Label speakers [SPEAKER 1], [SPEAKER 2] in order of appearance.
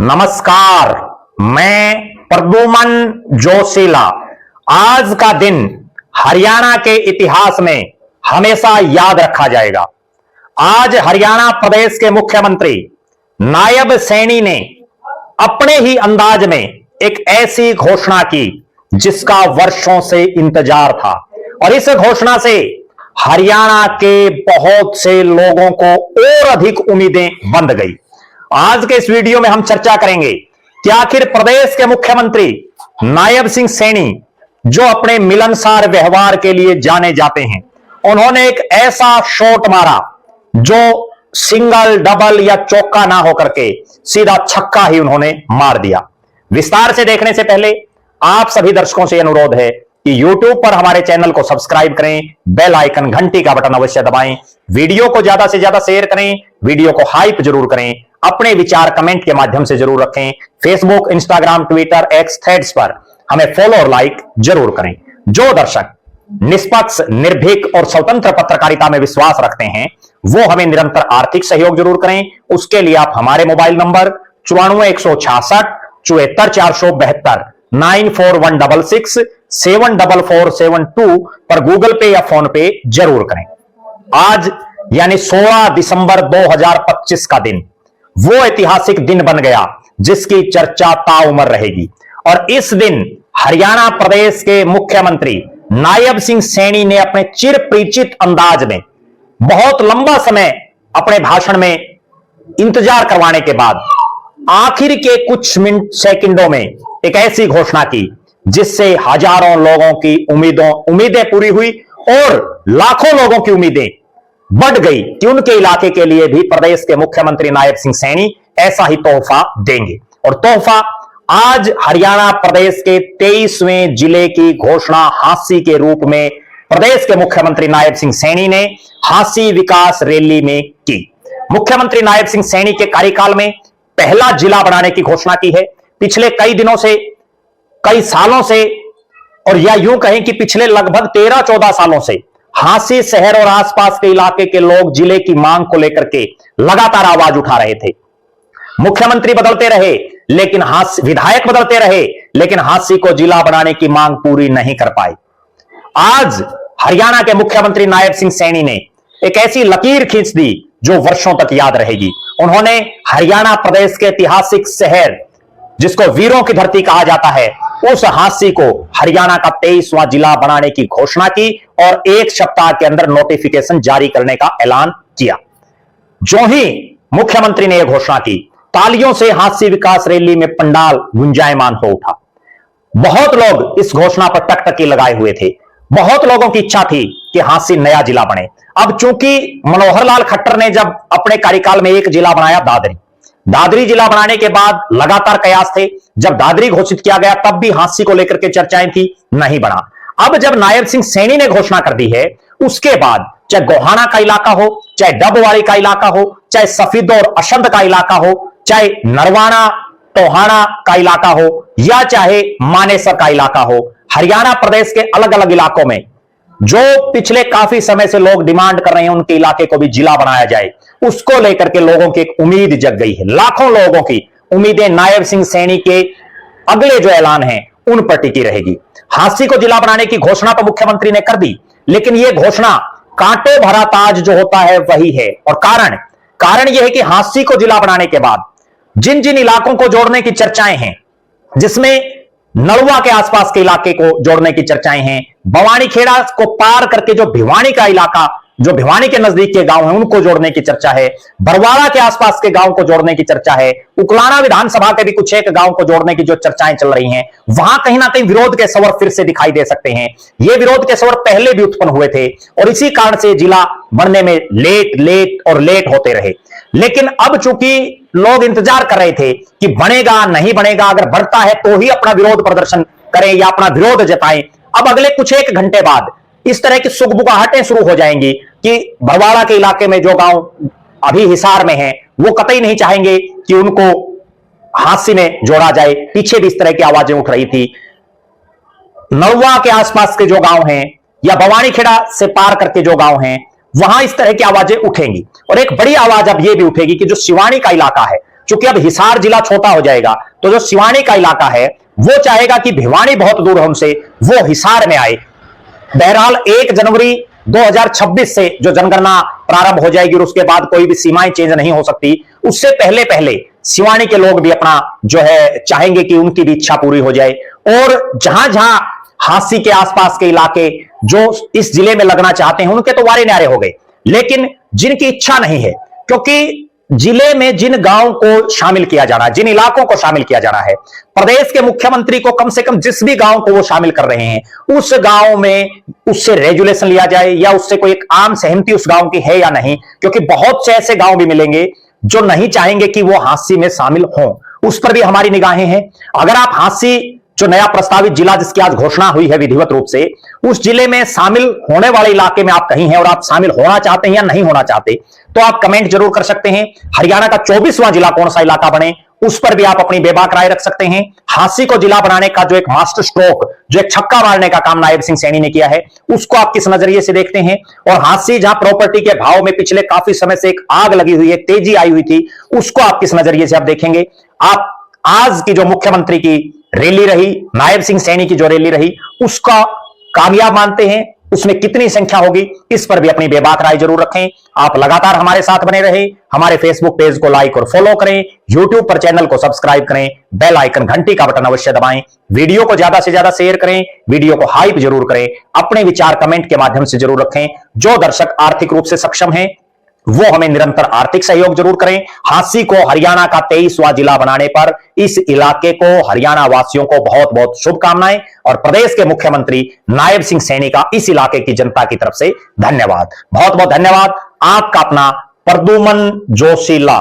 [SPEAKER 1] नमस्कार, मैं प्रद्युमन जोशीला। आज का दिन हरियाणा के इतिहास में हमेशा याद रखा जाएगा। आज हरियाणा प्रदेश के मुख्यमंत्री नायब सैनी ने अपने ही अंदाज में एक ऐसी घोषणा की जिसका वर्षों से इंतजार था और इस घोषणा से हरियाणा के बहुत से लोगों को और अधिक उम्मीदें बंध गई। आज के इस वीडियो में हम चर्चा करेंगे कि आखिर प्रदेश के मुख्यमंत्री नायब सिंह सैनी, जो अपने मिलनसार व्यवहार के लिए जाने जाते हैं, उन्होंने एक ऐसा शॉट मारा जो सिंगल, डबल या चौका ना होकर के सीधा छक्का ही उन्होंने मार दिया। विस्तार से देखने से पहले आप सभी दर्शकों से अनुरोध है कि YouTube पर हमारे चैनल को सब्सक्राइब करें, बेल आइकन घंटी का बटन अवश्य दबाएं, वीडियो को ज्यादा से ज्यादा शेयर करें, वीडियो को हाइप जरूर करें, अपने विचार कमेंट के माध्यम से जरूर रखें। Facebook, Instagram, Twitter, x, threads पर हमें फॉलो और लाइक जरूर करें। जो दर्शक निष्पक्ष, निर्भीक और स्वतंत्र पत्रकारिता में विश्वास रखते हैं वो हमें निरंतर आर्थिक सहयोग जरूर करें। उसके लिए आप हमारे मोबाइल नंबर 94 166 74 472 94 166 74472 पर गूगल पे या फोन पे जरूर करें। आज यानी 16 दिसंबर 2025 का दिन वो ऐतिहासिक दिन बन गया जिसकी चर्चा ताउम्र रहेगी। और इस दिन हरियाणा प्रदेश के मुख्यमंत्री नायब सिंह सैनी ने अपने चिर परिचित अंदाज में बहुत लंबा समय अपने भाषण में इंतजार करवाने के बाद आखिर के कुछ मिनट सेकंडों में एक ऐसी घोषणा की जिससे हजारों लोगों की उम्मीदें पूरी हुई और लाखों लोगों की उम्मीदें बढ़ गई कि उनके इलाके के लिए भी प्रदेश के मुख्यमंत्री नायब सिंह सैनी ऐसा ही तोहफा देंगे। और तोहफा आज हरियाणा प्रदेश के 23वें जिले की घोषणा हांसी के रूप में प्रदेश के मुख्यमंत्री नायब सिंह सैनी ने हांसी विकास रैली में की। मुख्यमंत्री नायब सिंह सैनी के कार्यकाल में पहला जिला बनाने की घोषणा की है। पिछले कई दिनों से, कई सालों से, और या यूं कहें कि पिछले लगभग 13-14 सालों से हांसी शहर और आसपास के इलाके के लोग जिले की मांग को लेकर के लगातार आवाज उठा रहे थे। मुख्यमंत्री बदलते रहे लेकिन विधायक बदलते रहे लेकिन हांसी को जिला बनाने की मांग पूरी नहीं कर पाए। आज हरियाणा के मुख्यमंत्री नायब सिंह सैनी ने एक ऐसी लकीर खींच दी जो वर्षों तक याद रहेगी। उन्होंने हरियाणा प्रदेश के ऐतिहासिक शहर, जिसको वीरों की धरती कहा जाता है, उस हांसी को हरियाणा का 23वां जिला बनाने की घोषणा की और एक सप्ताह के अंदर नोटिफिकेशन जारी करने का ऐलान किया। जो ही मुख्यमंत्री ने यह घोषणा की, तालियों से हांसी विकास रैली में पंडाल गुंजायमान हो उठा। बहुत लोग इस घोषणा पर टकटकी लगाए हुए थे। बहुत लोगों की इच्छा थी कि हांसी नया जिला बने। अब चूंकि मनोहर लाल खट्टर ने जब अपने कार्यकाल में एक जिला बनाया, दादरी जिला बनाने के बाद लगातार कयास थे। जब दादरी घोषित किया गया तब भी हांसी को लेकर के चर्चाएं थी, नहीं बना। अब जब नायब सिंह सैनी ने घोषणा कर दी है, उसके बाद चाहे गोहाना का इलाका हो, चाहे डबवाड़ी का इलाका हो, चाहे सफीद और अशंद का इलाका हो, चाहे नरवाना टोहाना का इलाका हो या चाहे मानेसर का इलाका हो, हरियाणा प्रदेश के अलग अलग इलाकों में जो पिछले काफी समय से लोग डिमांड कर रहे हैं उनके इलाके को भी जिला बनाया जाए, उसको लेकर के लोगों की एक उम्मीद जग गई है। लाखों लोगों की उम्मीदें नायब सिंह सैनी के अगले जो ऐलान हैं उन पर टिकी रहेगी। हांसी को जिला बनाने की घोषणा तो मुख्यमंत्री ने कर दी, लेकिन यह घोषणा कांटे भरा ताज जो होता है वही है। और कारण यह है कि हांसी को जिला बनाने के बाद जिन जिन इलाकों को जोड़ने की चर्चाएं हैं, जिसमें नलवा के आसपास के इलाके को जोड़ने की चर्चाएं हैं, बवानीखेड़ा को पार करके जो भिवानी का इलाका, जो भिवानी के नजदीक के गांव हैं, उनको जोड़ने की चर्चा है, बरवाड़ा के आसपास के गांव को जोड़ने की चर्चा है, उकलाना विधानसभा के भी कुछ एक गांव को जोड़ने की जो चर्चाएं चल रही हैं, वहां कहीं ना कहीं विरोध के स्वर फिर से दिखाई दे सकते हैं। ये विरोध के स्वर पहले भी उत्पन्न हुए थे और इसी कारण से जिला बनने में लेट होते रहे। लेकिन अब चूंकि लोग इंतजार कर रहे थे कि बनेगा नहीं बनेगा, अगर बढ़ता है तो ही अपना विरोध प्रदर्शन करें या अपना विरोध जताएं। अब अगले कुछ एक घंटे बाद इस तरह की सुगबुगाहटें शुरू हो जाएंगी कि बरवाड़ा के इलाके में जो गांव अभी हिसार में है वो कतई नहीं चाहेंगे कि उनको हांसी में जोड़ा जाए। पीछे भी इस तरह की आवाजें उठ रही थी। नलवा के आसपास के जो गांव हैं या बवानीखेड़ा से पार करके जो गांव हैं, वहां इस तरह की आवाजें उठेंगी। और एक बड़ी आवाज अब यह भी उठेगी कि जो सिवानी का इलाका है, चूंकि अब हिसार जिला छोटा हो जाएगा तो जो सिवानी का इलाका है वो चाहेगा कि भिवानी बहुत दूर है उनसे, वो हिसार में आए। बहरहाल 1 जनवरी 2026 से जो जनगणना प्रारंभ हो जाएगी और उसके बाद कोई भी सीमाएं चेंज नहीं हो सकती, उससे पहले पहले सिवानी के लोग भी अपना जो है चाहेंगे कि उनकी भी इच्छा पूरी हो जाए। और जहां जहां हांसी के आसपास के इलाके जो इस जिले में लगना चाहते हैं उनके तो वारे न्यारे हो गए, लेकिन जिनकी इच्छा नहीं है, क्योंकि जिले में जिन गांव को शामिल किया जाना है, जिन इलाकों को शामिल किया जाना है, प्रदेश के मुख्यमंत्री को कम से कम जिस भी गांव को वो शामिल कर रहे हैं उस गांव में उससे रेजुलेशन लिया जाए या उससे कोई एक आम सहमति उस गांव की है या नहीं, क्योंकि बहुत से ऐसे गांव भी मिलेंगे जो नहीं चाहेंगे कि वो हांसी में शामिल हों। उस पर भी हमारी निगाहें हैं। अगर आप हांसी जो नया प्रस्तावित जिला जिसकी आज घोषणा हुई है विधिवत रूप से, उस जिले में शामिल होने वाले इलाके में आप कहीं हैं और आप शामिल होना चाहते हैं या नहीं होना चाहते, तो आप कमेंट जरूर कर सकते हैं। हरियाणा का 24वां जिला कौन सा इलाका बने उस पर भी आप अपनी बेबाक राय रख सकते हैं। हांसी को जिला बनाने का जो एक मास्टर स्ट्रोक, जो एक छक्का मारने का काम नायब सिंह सैनी ने किया है, उसको आप किस नजरिए से देखते हैं। और हांसी जहां प्रॉपर्टी के भाव में पिछले काफी समय से एक आग लगी हुई है, तेजी आई हुई थी, उसको आप किस नजरिए से आप देखेंगे। आप आज की जो मुख्यमंत्री की रैली रही, नायब सिंह सैनी की जो रैली रही, उसका कामयाब मानते हैं, उसमें कितनी संख्या होगी, इस पर भी अपनी बेबाक राय जरूर रखें। आप लगातार हमारे साथ बने रहे, हमारे फेसबुक पेज को लाइक और फॉलो करें, यूट्यूब पर चैनल को सब्सक्राइब करें, बेल आइकन घंटी का बटन अवश्य दबाएं, वीडियो को ज्यादा से ज्यादा शेयर करें, वीडियो को हाइप जरूर करें, अपने विचार कमेंट के माध्यम से जरूर रखें। जो दर्शक आर्थिक रूप से सक्षम हैं वो हमें निरंतर आर्थिक सहयोग जरूर करें। हांसी को हरियाणा का 23वां जिला बनाने पर इस इलाके को, हरियाणा वासियों को बहुत बहुत शुभकामनाएं और प्रदेश के मुख्यमंत्री नायब सिंह सैनी का इस इलाके की जनता की तरफ से धन्यवाद। बहुत बहुत धन्यवाद। आपका अपना प्रद्युमन जोशीला।